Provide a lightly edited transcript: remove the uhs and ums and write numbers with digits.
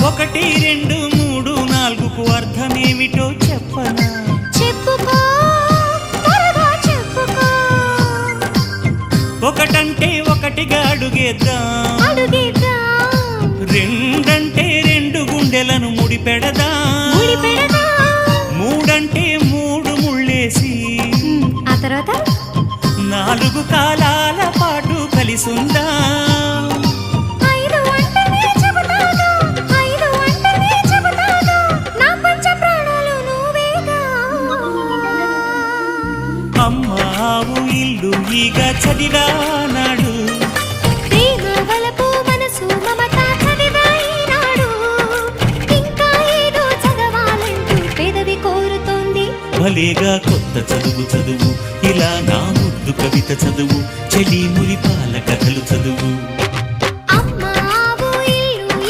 ఒకటి రెండు మూడు నాలుగుకు అర్థమేమిటో చెప్పనా? చెప్పుకో త్వరగా చెప్పుకో. ఒకటంటే ఒకటిగా అడుగేద్దాం, రెండంటే రెండు గుండెలను ముడిపెడదాం, మూడంటే మూడు ముళ్ళేసి ఆ తర్వాత నాలుగు కాలాల పాటు కలిసుందాం. అమ్మావు ఇల్లు ఈగ చదివానాడు, ప్రేమ వలపు మనసు మమత చదివాయినాడు. ఇంకా ఏదో చదవాలంటూ పెదవి కోరుతోంది. భలేగా కొత్త చదువు చదువు, ఇలా నా ముద్దు కవిత చదువు, చెలి మురిపాల కథలు చదువు.